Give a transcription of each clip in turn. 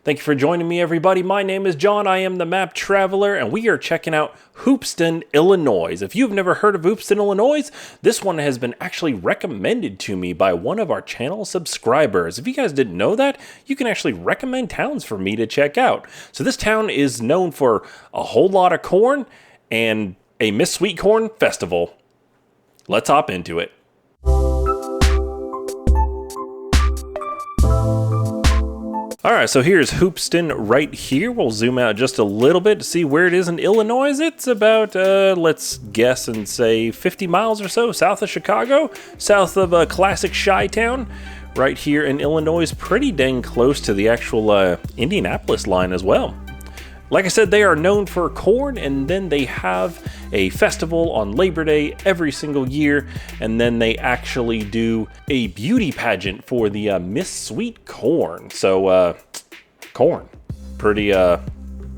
Thank you for joining me, everybody. My name is John. I am the Map Traveler, and we are checking out Hoopeston, Illinois. If you've never heard of Hoopeston, Illinois, this one has been actually recommended to me by one of our channel subscribers. If you guys didn't know that, you can actually recommend towns for me to check out. So this town is known for a whole lot of corn and a Miss Sweet Corn festival. Let's hop into it. All right, so here's Hoopeston right here. We'll zoom out just a little bit to see where it is in Illinois. It's about, let's guess and say 50 miles or so south of Chicago, south of classic Chi-Town, right here in Illinois. Pretty dang close to the actual Indianapolis line as well. Like I said, they are known for corn, and then they have a festival on Labor Day every single year, and then they actually do a beauty pageant for the Miss Sweet Corn. So, corn. Pretty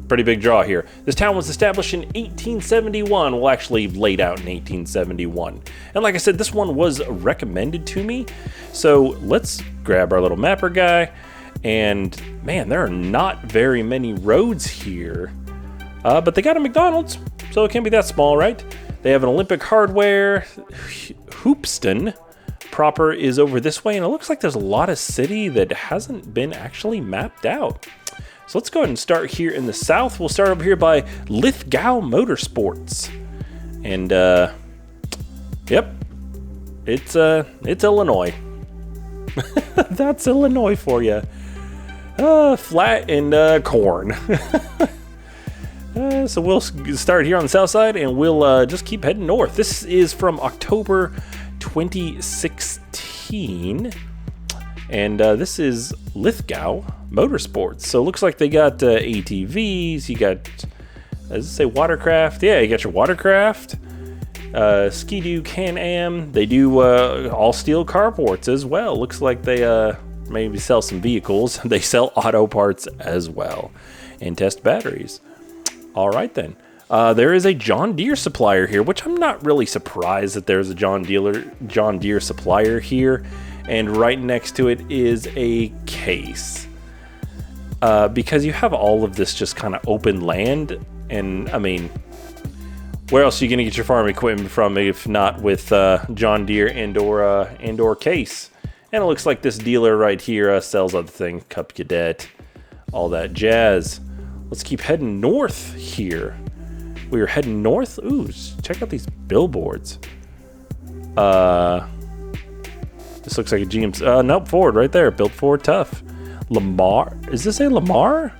big draw here. This town was established in 1871. Well, actually laid out in 1871. And like I said, this one was recommended to me. So let's grab our little mapper guy. And man, there are not very many roads here, but they got a McDonald's, so it can't be that small, right? They have an Olympic Hardware. Hoopeston proper is over this way, and it looks like there's a lot of city that hasn't been actually mapped out. So let's go ahead and start here in the south. We'll start over here by Lithgow Motorsports, and yep, it's Illinois. That's Illinois for you. Flat and corn. So we'll start here on the south side, and we'll just keep heading north. This is from October 2016, and this is Lithgow Motorsports. So it looks like they got ATVs. You got, does it say watercraft? Yeah, you got your watercraft. Ski-Doo, Can-Am. They do all steel carports as well. Looks like they maybe sell some vehicles. They sell auto parts as well and test batteries. All right then. There is a John Deere supplier here, which I'm not really surprised that there's a John Deere supplier here. And right next to it is a case. Because you have all of this just kind of open land, and I mean, where else are you going to get your farm equipment from if not with John Deere and/or Case? And it looks like this dealer right here sells other things, Cup Cadet, all that jazz. Let's keep heading north here. We are heading north. Ooh, check out these billboards. This looks like a GM. Nope, Ford right there. Built Ford Tough. Lamar. Is this a Lamar?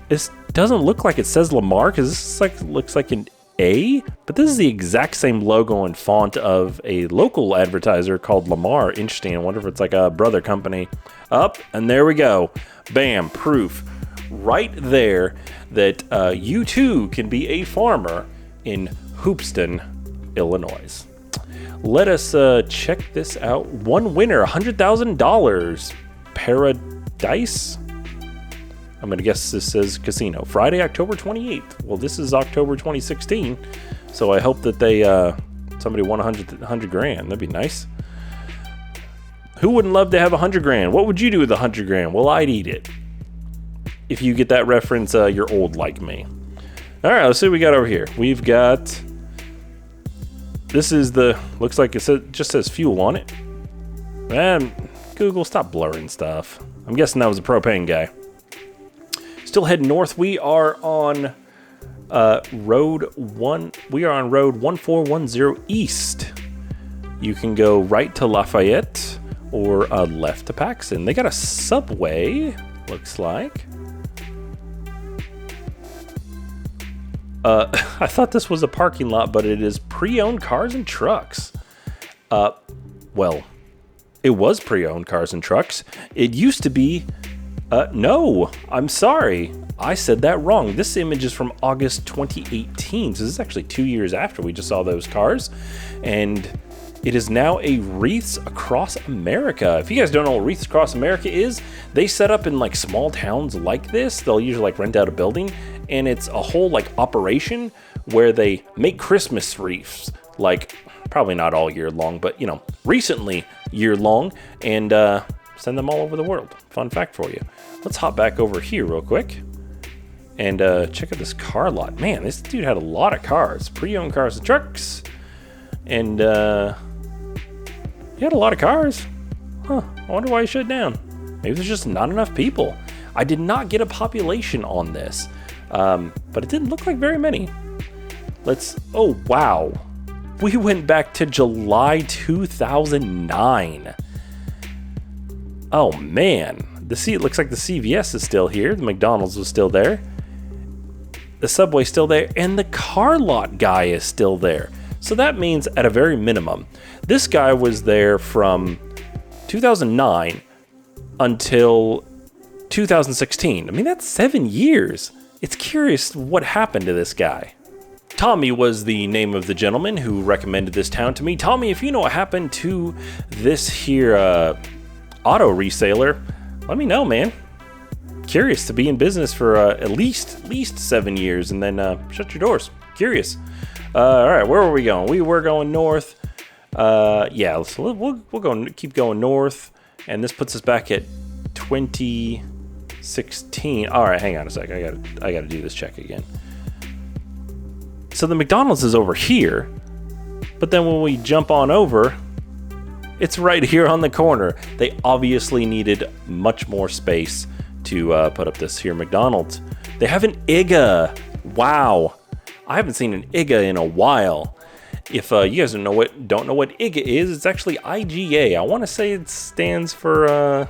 It doesn't look like it says Lamar, because this looks like an A, but this is the exact same logo and font of a local advertiser called Lamar. Interesting. I wonder if it's like a brother company. Up, and there we go. Bam, proof right there that you too can be a farmer in Hoopeston, Illinois. Let us check this out. One winner, $100,000. Paradise? I'm going to guess this says casino. Friday, October 28th. Well, this is October 2016, so I hope that they somebody won 100 grand. That'd be nice. Who wouldn't love to have 100 grand? What would you do with 100 grand? Well, I'd eat it. If you get that reference, you're old like me. All right, let's see what we got over here. We've got, this is the, looks like it just says fuel on it. Man, Google, stop blurring stuff. I'm guessing that was a propane guy. Still heading north. We are on road 1410 east. You can go right to Lafayette or left to Paxton. They got a subway, looks like. I thought this was a parking lot, but it is pre-owned cars and trucks. Well, it was pre-owned cars and trucks. It used to be. No, I'm sorry. I said that wrong. This image is from August 2018. So this is actually 2 years after we just saw those cars. And it is now a Wreaths Across America. If you guys don't know what Wreaths Across America is, they set up in like small towns like this. They'll usually like rent out a building, and it's a whole like operation where they make Christmas wreaths, like probably not all year long, but you know, recently year long. And send them all over the world. Fun fact for you. Let's hop back over here real quick and check out this car lot. Man, this dude had a lot of cars. Pre-owned cars and trucks. And he had a lot of cars. Huh, I wonder why he shut down. Maybe there's just not enough people. I did not get a population on this, but it didn't look like very many. Oh wow. We went back to July 2009. Oh man, it looks like the CVS is still here. The McDonald's was still there. The Subway's still there, and the car lot guy is still there. So that means at a very minimum, this guy was there from 2009 until 2016. I mean, that's 7 years. It's curious what happened to this guy. Tommy was the name of the gentleman who recommended this town to me. Tommy, if you know what happened to this here auto reseller, let me know, man. Curious to be in business for at least 7 years and then shut your doors. Curious. All right, where were we going? We were going north. Yeah, so we'll keep going north, and this puts us back at 2016. All right, hang on a sec. I gotta do this check again. So the McDonald's is over here, but then when we jump on over, it's right here on the corner. They obviously needed much more space to put up this here McDonald's. They have an IGA. Wow, I haven't seen an IGA in a while. If you guys don't know what IGA is, it's actually IGA. I want to say it stands for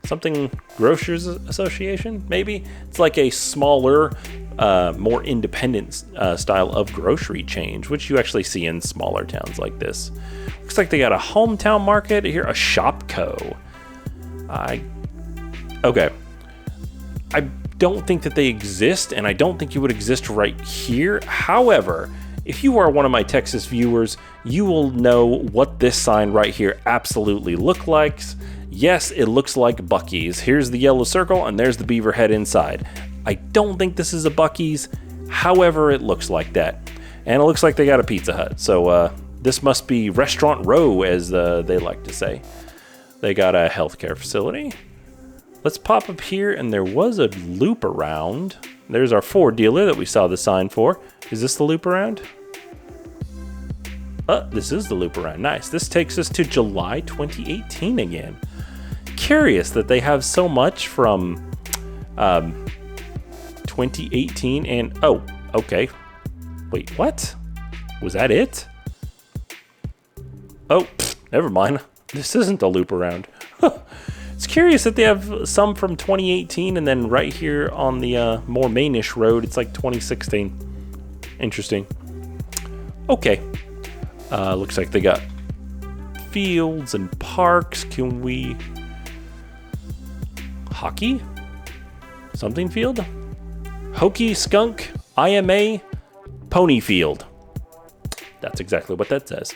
something Grocers Association, maybe. It's like a smaller, more independent style of grocery chain, which you actually see in smaller towns like this. Looks like they got a hometown market here, a Shopco. Okay. I don't think that they exist, and I don't think you would exist right here. However, if you are one of my Texas viewers, you will know what this sign right here absolutely looks like. Yes, it looks like Buc-ees. Here's the yellow circle, and there's the beaver head inside. I don't think this is a Buc-ees. However, it looks like that. And it looks like they got a Pizza Hut. So this must be Restaurant Row, as they like to say. They got a healthcare facility. Let's pop up here, and there was a loop around. There's our Ford dealer that we saw the sign for. Is this the loop around? This is the loop around. Nice. This takes us to July 2018 again. Curious that they have so much from 2018 and... Oh, okay. Wait, what? Was that it? Oh, never mind. This isn't the loop around. It's curious that they have some from 2018 and then right here on the more mainish road, it's like 2016. Interesting. Okay. Looks like they got fields and parks. Can we... Hockey? Something field? Hokey, skunk, IMA, pony field. That's exactly what that says.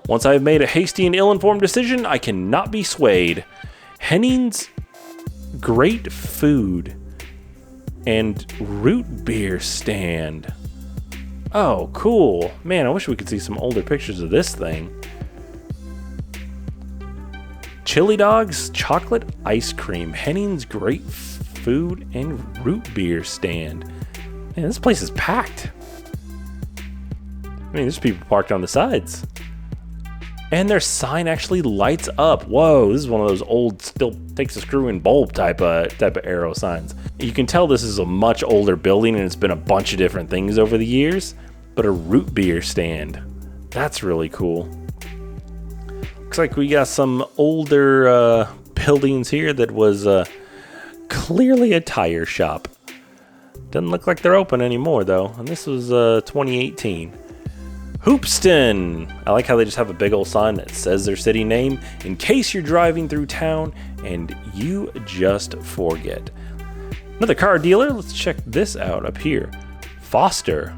Once I have made a hasty and ill-informed decision, I cannot be swayed. Henning's Great Food and Root Beer Stand. Oh, cool. Man, I wish we could see some older pictures of this thing. Chili dogs, chocolate ice cream, Henning's Great Food and Root Beer Stand. Man, this place is packed. I mean, there's people parked on the sides. And their sign actually lights up. Whoa, this is one of those old, still takes a screw in bulb type of arrow signs. You can tell this is a much older building and it's been a bunch of different things over the years. But a root beer stand, that's really cool. Looks like we got some older buildings here that was clearly a tire shop. Doesn't look like they're open anymore though. And this was 2018. Hoopeston. I like how they just have a big old sign that says their city name in case you're driving through town and you just forget. Another car dealer. Let's check this out up here. Foster.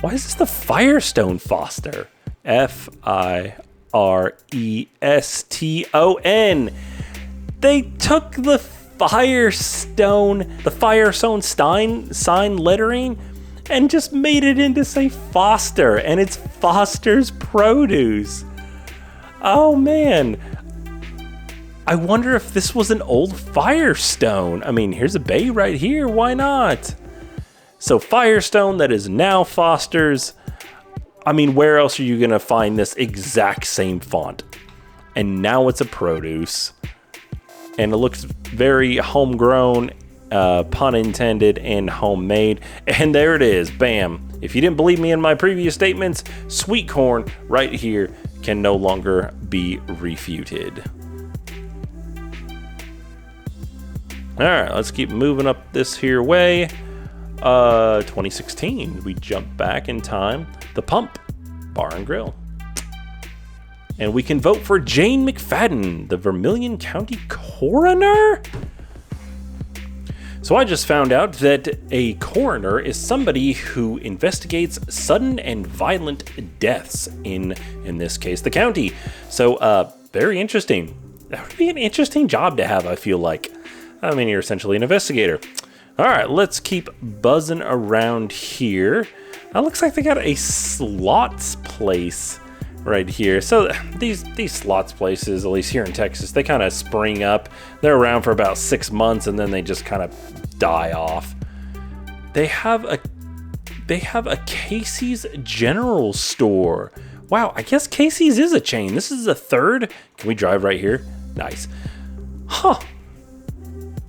Why is this the Firestone Foster? Fireston. They took the Firestone sign lettering and just made it into, say, Foster, and it's Foster's Produce. Oh, man. I wonder if this was an old Firestone. I mean, here's a bay right here. Why not? So Firestone that is now Foster's. I mean, where else are you going to find this exact same font? And now it's a produce. And it looks very homegrown, pun intended, and homemade. And there it is. Bam. If you didn't believe me in my previous statements, sweet corn right here can no longer be refuted. All right, let's keep moving up this here way. 2016, we jump back in time. The Pump Bar and Grill. And we can vote for Jane McFadden, the Vermilion County Coroner. So I just found out that a coroner is somebody who investigates sudden and violent deaths in this case, the county. So very interesting. That would be an interesting job to have, I feel like. I mean, you're essentially an investigator. All right, let's keep buzzing around here. Looks like they got a slots place right here. So these slots places, at least here in Texas, they kind of spring up. They're around for about 6 months and then they just kind of die off. They have a Casey's General Store. Wow, I guess Casey's is a chain. This is the third. Can we drive right here? Nice. Huh.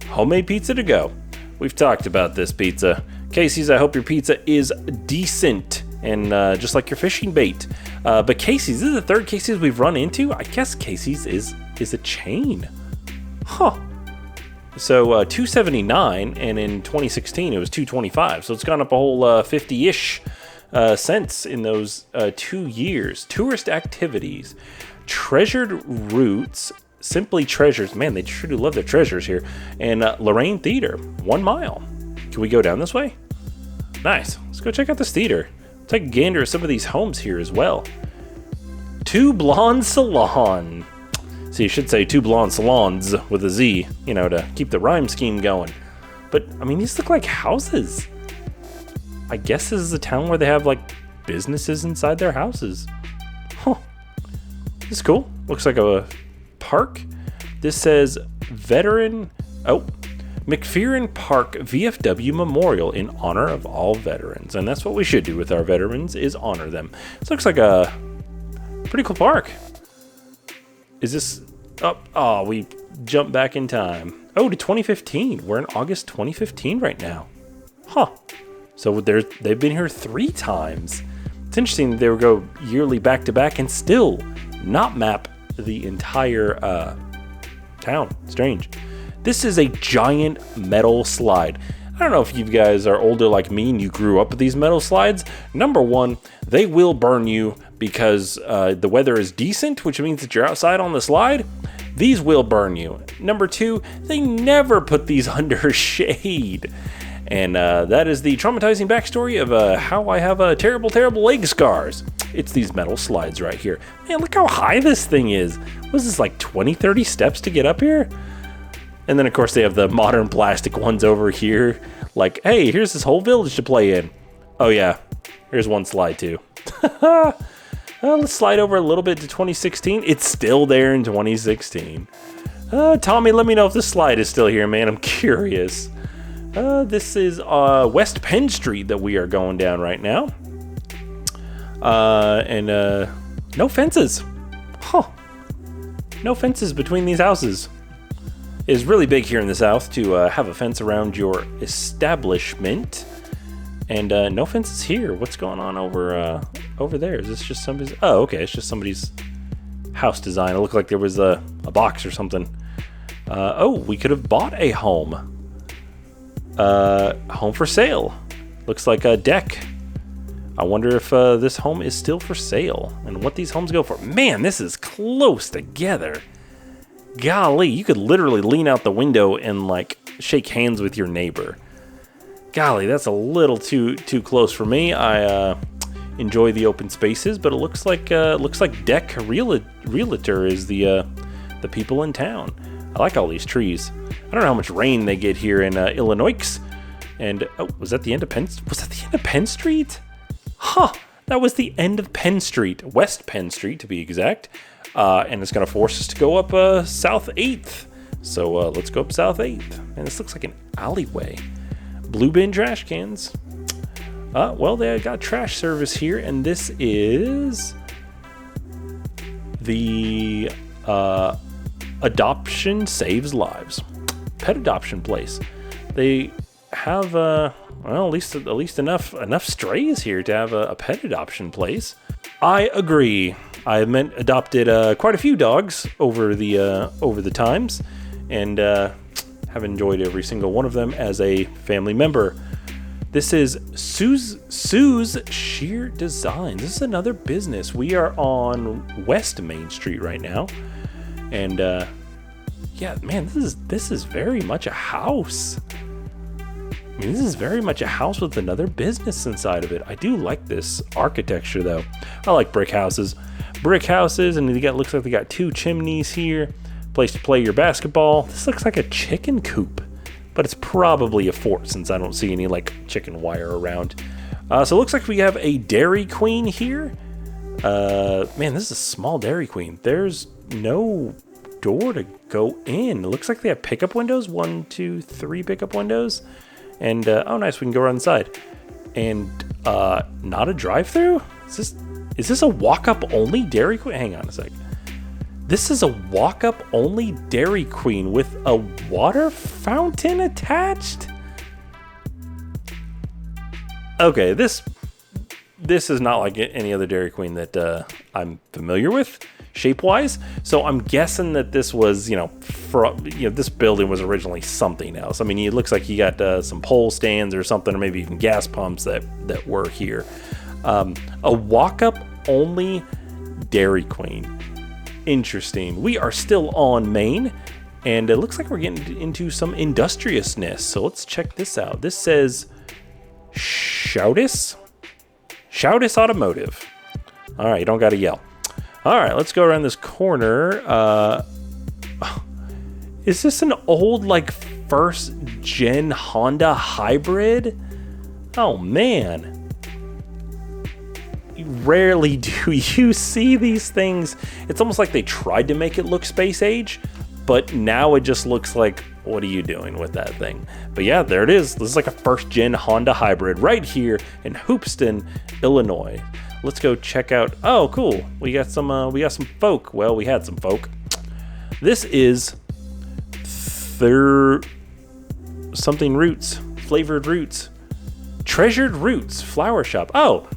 Homemade pizza to go. We've talked about this pizza. Casey's, I hope your pizza is decent and just like your fishing bait. But Casey's, this is the third Casey's we've run into. I guess Casey's is a chain. Huh. So $2.79, and in 2016 it was $2.25. So it's gone up a whole 50-ish cents in those 2 years. Tourist activities, treasured roots, Simply Treasures. Man, they truly love their treasures here. And Lorraine Theatre, 1 mile. Can we go down this way? Nice. Let's go check out this theater. Take a gander at some of these homes here as well. Two Blonde Salon. So you should say Two Blonde Salons with a Z, you know, to keep the rhyme scheme going. But, I mean, these look like houses. I guess this is a town where they have, like, businesses inside their houses. Huh. This is cool. Looks like a park. This says McPherson Park VFW Memorial in honor of all veterans. And that's what we should do with our veterans, is honor them. This looks like a pretty cool park. Is this... Oh, we jumped back in time. Oh, to 2015. We're in August 2015 right now. Huh. So they've been here 3 times. It's interesting that they would go yearly back to back and still not map the entire town. Strange. This is a giant metal slide. I don't know if you guys are older like me and you grew up with these metal slides. Number one, they will burn you because the weather is decent, which means that you're outside on the slide. These will burn you. Number two, they never put these under shade. And that is the traumatizing backstory of how I have terrible, terrible leg scars. It's these metal slides right here. Man, look how high this thing is. What is this, like 20, 30 steps to get up here? And then, of course, they have the modern plastic ones over here. Like, hey, here's this whole village to play in. Oh, yeah. Here's one slide, too. Let's slide over a little bit to 2016. It's still there in 2016. Tommy, let me know if this slide is still here, man. I'm curious. This is West Penn Street that we are going down right now. And no fences. Huh. No fences between these houses. It is really big here in the South to have a fence around your establishment. And no fences here. What's going on over there? Is this just somebody's... Oh, okay. It's just somebody's house design. It looked like there was a box or something. Oh, we could have bought a home. Home for sale. Looks like a deck. I wonder if this home is still for sale and what these homes go for. Man, this is close together. Golly, you could literally lean out the window and like shake hands with your neighbor. Golly, that's a little too close for me. I enjoy the open spaces, but it looks like Deck Realtor is the people in town. I like all these trees. I don't know how much rain they get here in Illinois. And was that the end of Penn? Was that the end of Penn Street? Huh, that was the end of Penn Street, West Penn Street to be exact. and it's going to force us to go up South 8th. So let's go up South 8th. And this looks like an alleyway. Blue bin trash cans. Well, they got trash service here, and this is the Adoption Saves Lives pet adoption place. They have well, at least enough strays here to have a pet adoption place. I agree. I've adopted quite a few dogs over the times, and have enjoyed every single one of them as a family member. This is Sue's Sheer Designs. This is another business. We are on West Main Street right now, and yeah, man, this is very much a house. I mean, this is very much a house with another business inside of it. I do like this architecture, though. I like brick houses. And looks like they got 2 chimneys here. Place to play your basketball. This looks like a chicken coop, but it's probably a fort since I don't see any like chicken wire around. So it looks like we have a Dairy Queen here. Man, this is a small Dairy Queen. There's no door to go in. It looks like they have pickup windows. 1, 2, 3 pickup windows. And oh, nice, we can go around the side. And not a drive-through? Is this a walk-up only Dairy Queen? Hang on a sec. This is a walk-up only Dairy Queen with a water fountain attached? Okay, this is not like any other Dairy Queen that I'm familiar with, shape-wise. So I'm guessing that this was, this building was originally something else. I mean, it looks like you got some pole stands or something, or maybe even gas pumps that were here. A walk-up only Dairy Queen. Interesting. We are still on Main, and it looks like we're getting into some industriousness. So let's check this out. This says Shoudis Automotive. All right, you don't got to yell. All right, let's go around this corner. Is this an old, like, first-gen Honda hybrid? Oh, man. Rarely do you see these things. It's almost like they tried to make it look space age, but now it just looks like, what are you doing with that thing? But yeah, there it is. This is like a first-gen Honda hybrid right here in Hoopeston, Illinois. Let's go check out. Oh, cool. We got some folk. Well, we had some folk. This is something roots, flavored roots, treasured roots flower shop. Oh,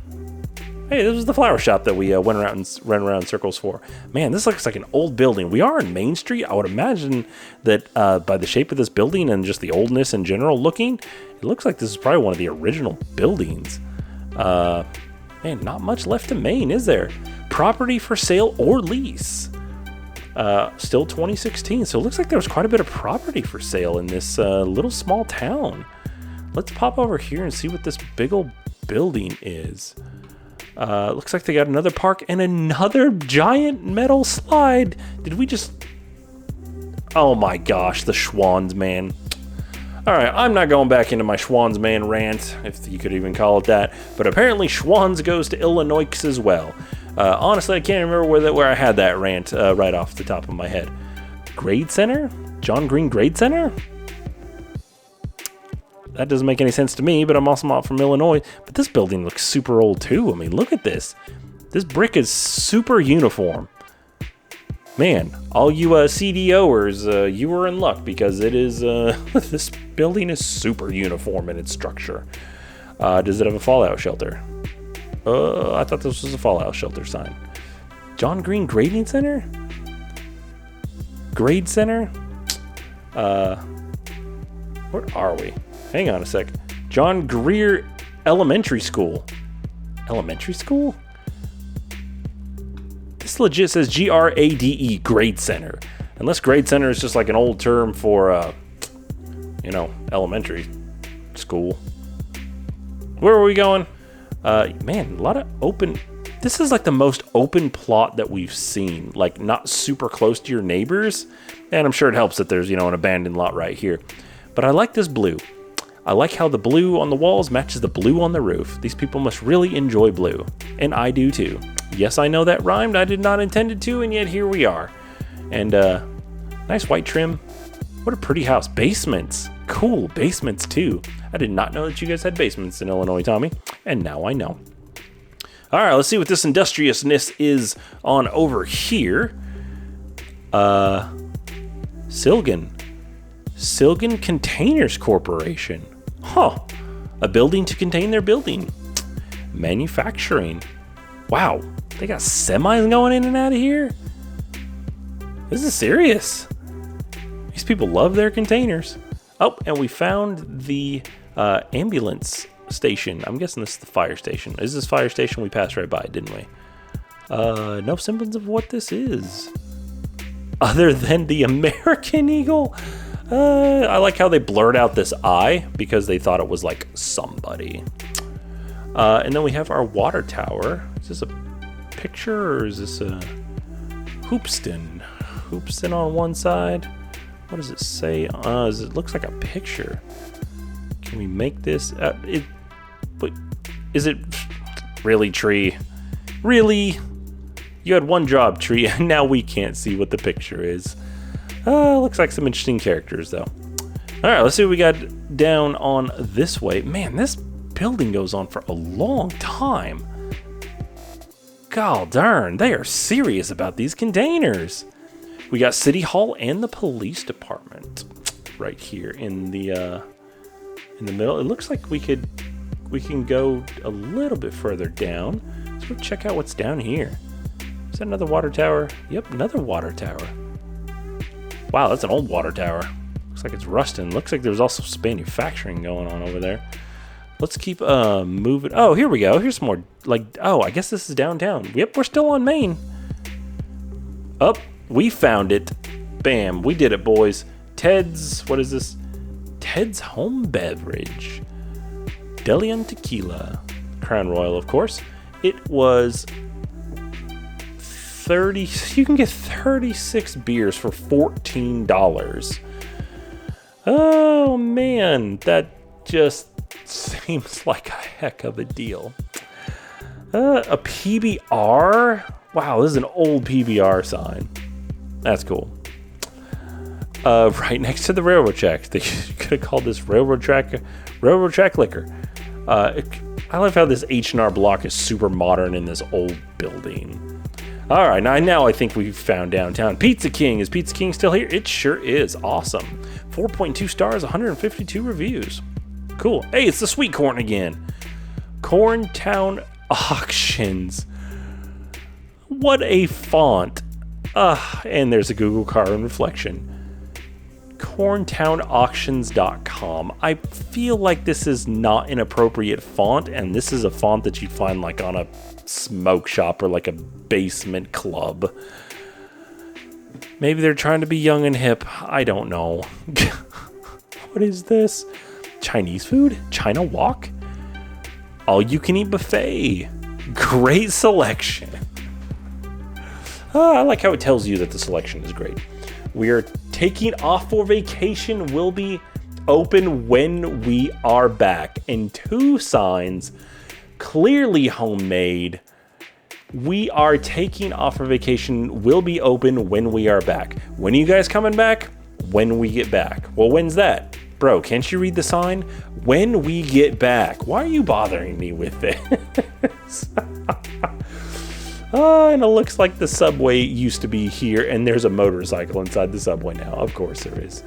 hey, this was the flower shop that we ran around in circles for. Man, this looks like an old building. We are in Main Street. I would imagine that by the shape of this building and just the oldness in general looking, it looks like this is probably one of the original buildings. Man, not much left to Main, is there? Property for sale or lease. Still 2016, so it looks like there was quite a bit of property for sale in this little small town. Let's pop over here and see what this big old building is. Looks like they got another park and another giant metal slide. Did we just... Oh my gosh, the Schwann's man. Alright, I'm not going back into my Schwann's man rant, if you could even call it that, but apparently Schwann's goes to Illinois as well. Honestly, I can't remember where I had that rant right off the top of my head. Grade Center? John Green Grade Center? That doesn't make any sense to me, but I'm also not from Illinois. But this building looks super old too. I mean, look at this. This brick is super uniform. Man, all you CDOers, you were in luck because it is, this building is super uniform in its structure. Does it have a fallout shelter? I thought this was a fallout shelter sign. John Green Grading Center? Grade Center? Where are we? Hang on a sec. John Greer Elementary School. Elementary school? This legit says GRADE, Grade Center. Unless Grade Center is just like an old term for, elementary school. Where are we going? Man, a lot of open... This is like the most open plot that we've seen. Like, not super close to your neighbors. And I'm sure it helps that there's, an abandoned lot right here. But I like this blue. I like how the blue on the walls matches the blue on the roof. These people must really enjoy blue. And I do too. Yes, I know that rhymed. I did not intend it to, and yet here we are. And nice white trim. What a pretty house. Basements. Cool, basements too. I did not know that you guys had basements in Illinois, Tommy, and now I know. All right, let's see what this industriousness is on over here. Silgan Containers Corporation. Huh. A building to contain their building. Manufacturing. Wow. They got semis going in and out of here? This is serious. These people love their containers. Oh, and we found the ambulance station. I'm guessing this is the fire station. Is this fire station? We passed right by, didn't we? No semblance of what this is. Other than the American Eagle. I like how they blurred out this eye because they thought it was like somebody. And then we have our water tower. Is this a picture or is this a Hoopeston? Hoopeston on one side. What does it say? It looks like a picture. Can we make this? But is it really, tree? Really? You had one job, tree, and now we can't see what the picture is. Looks like some interesting characters, though. All right, let's see what we got down on this way. Man, this building goes on for a long time. God darn, they are serious about these containers. We got City Hall and the police department right here in the middle. It looks like we can go a little bit further down. So check out what's down here. Is that another water tower? Yep, another water tower. Wow, that's an old water tower. Looks like it's rusting. Looks like there's also some manufacturing going on over there. Let's keep moving. Oh, here we go. Here's some more, I guess this is downtown. Yep, we're still on Main. Up, we found it. Bam, we did it, boys. Ted's, what is this? Ted's Home Beverage. Deli and Tequila. Crown Royal, of course. It was 30, you can get 36 beers for $14. Oh man, that just seems like a heck of a deal. A PBR? Wow, this is an old PBR sign. That's cool. Right next to the railroad track. They could have called this railroad track liquor. I love how this H&R Block is super modern in this old building. All right, now I think we've found downtown. Pizza King. Is Pizza King still here? It sure is. Awesome. 4.2 stars, 152 reviews. Cool. Hey, it's the Sweet Corn again. Corntown Auctions. What a font. And there's a Google car in reflection. corntownauctions.com. I feel like this is not an appropriate font, and this is a font that you'd find like on a smoke shop or like a basement club. Maybe they're trying to be young and hip. I don't know. What is this? Chinese food? China Walk? All you can eat buffet. Great selection. I like how it tells you that the selection is great. We are taking off for vacation. Will be open when we are back. And 2 signs, clearly homemade. We are taking off for vacation. Will be open when we are back. When are you guys coming back? When we get back. Well, when's that? Bro, can't you read the sign? When we get back. Why are you bothering me with this? And it looks like the subway used to be here, and there's a motorcycle inside the subway now. Of course there is.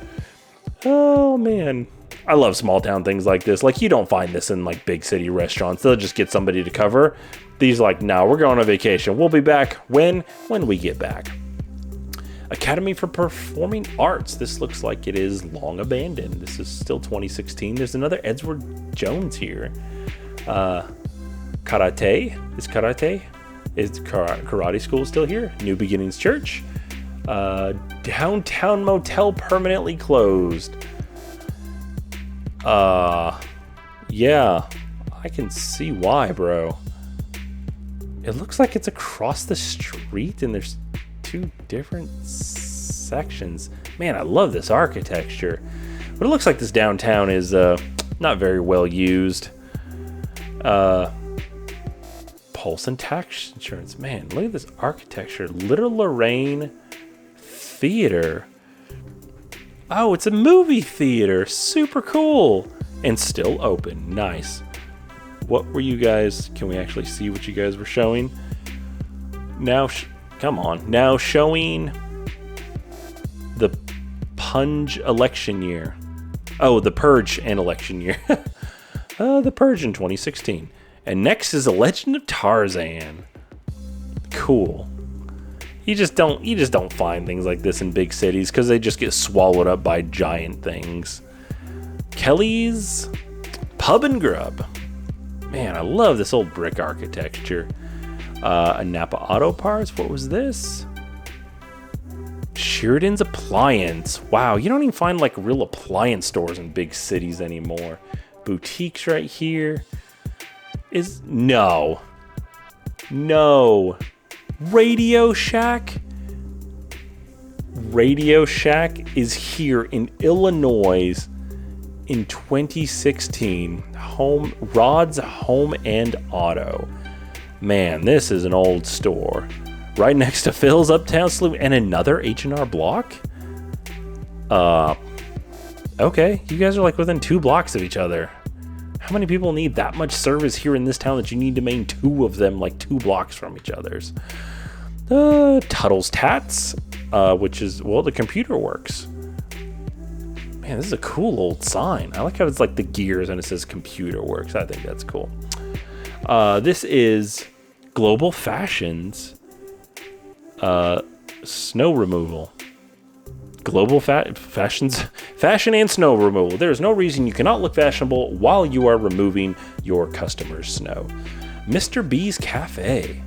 Oh, man. I love small town things like this. Like, you don't find this in, like, big city restaurants. They'll just get somebody to cover. These like, no, we're going on vacation. We'll be back when we get back. Academy for Performing Arts. This looks like it is long abandoned. This is still 2016. There's another Edward Jones here. Karate. Is karate school still here? New Beginnings Church. Downtown Motel permanently closed. Yeah, I can see why, bro. It looks like it's across the street and there's 2 different sections. Man, I love this architecture. But it looks like this downtown is not very well used. Pulse and tax insurance. Man, look at this architecture. Little Lorraine Theatre. Oh, it's a movie theater. Super cool. And still open. Nice. What were you guys? Can we actually see what you guys were showing? Now, come on. Now showing the Punge election year. Oh, the Purge and election year. The Purge in 2016. And next is a Legend of Tarzan. Cool. You just don't find things like this in big cities because they just get swallowed up by giant things. Kelly's Pub and Grub. Man, I love this old brick architecture. A Napa Auto Parts. What was this? Sheridan's Appliance. Wow, you don't even find like real appliance stores in big cities anymore. Boutiques right here. No. Radio Shack. Radio Shack is here in Illinois in 2016. Rod's Home and Auto. Man, this is an old store. Right next to Phil's Uptown Saloon and another H&R Block? Okay, you guys are like within 2 blocks of each other. How many people need that much service here in this town that you need to maintain 2 of them like 2 blocks from each other's? Tuttle's Tats, which is, well, the Computer Works. Man, this is a cool old sign. I like how it's like the gears and it says Computer Works. I think that's cool. This is Global Fashions Snow Removal. Global fashion and snow removal. There is no reason you cannot look fashionable while you are removing your customers' snow. Mr. B's Cafe.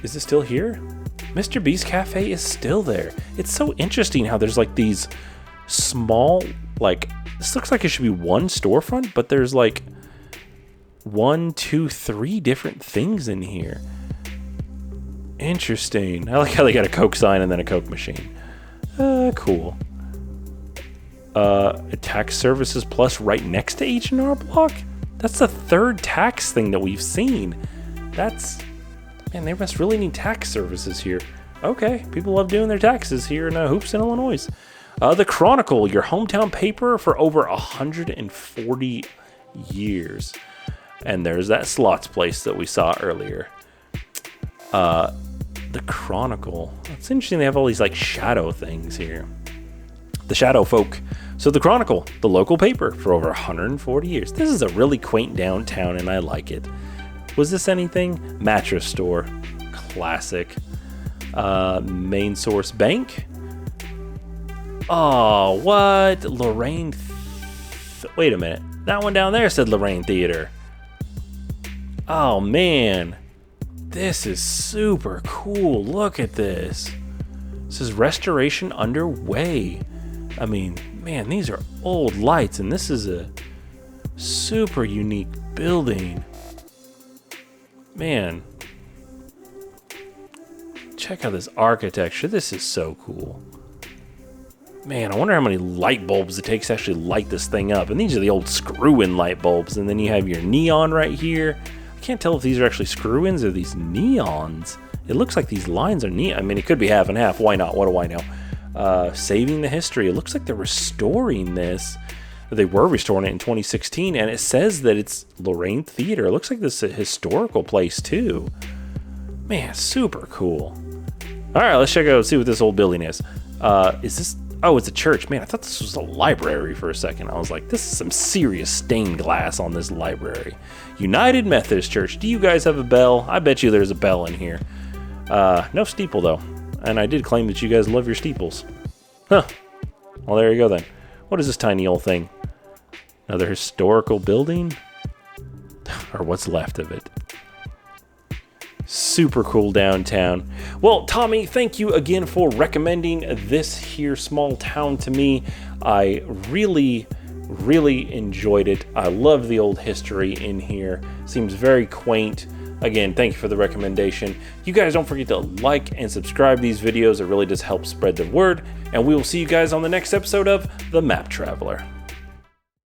Is it still here? Mr. B's Cafe is still there. It's so interesting how there's like these small, like, this looks like it should be one storefront, but there's like 1, 2, 3 different things in here. Interesting. I like how they got a Coke sign and then a Coke machine. Cool. Tax Services Plus right next to H&R Block? That's the 3rd tax thing that we've seen. Man, they must really need tax services here. Okay, people love doing their taxes here in Hoopeston, Illinois. The Chronicle, your hometown paper for over 140 years. And there's that Slots place that we saw earlier. The Chronicle. It's interesting they have all these like shadow things here. The Shadow Folk. So the Chronicle, the local paper for over 140 years. This is a really quaint downtown and I like it. Was this anything? Mattress store. Classic. Main Source Bank. Oh, what? Lorraine. Wait a minute. That one down there said Lorraine Theatre. Oh, man. This is super cool. Look at this. This is restoration underway. I mean, man, these are old lights, and this is a super unique building. Man. Check out this architecture. This is so cool. Man, I wonder how many light bulbs it takes to actually light this thing up. And these are the old screw-in light bulbs. And then you have your neon right here. I can't tell if these are actually screw-ins or these neons. It looks like these lines are neon. I mean, it could be half and half. Why not? What do I know? Saving the history. It looks like they're restoring this. They were restoring it in 2016. And it says that it's Lorraine Theatre. It looks like this is a historical place, too. Man, super cool. All right, let's check out and see what this old building is. Is this... Oh, it's a church. Man, I thought this was a library for a second. I was like, this is some serious stained glass on this library. United Methodist Church. Do you guys have a bell? I bet you there's a bell in here. No steeple, though. And I did claim that you guys love your steeples. Huh. Well, there you go, then. What is this tiny old thing? Another historical building? Or what's left of it? Super cool downtown. Well, Tommy, thank you again for recommending this here small town to me. I really enjoyed it. I love the old history in here. Seems very quaint. Again, thank you for the recommendation. You guys don't forget to like and subscribe these videos. It really does help spread the word. And we will see you guys on the next episode of The Map Traveler.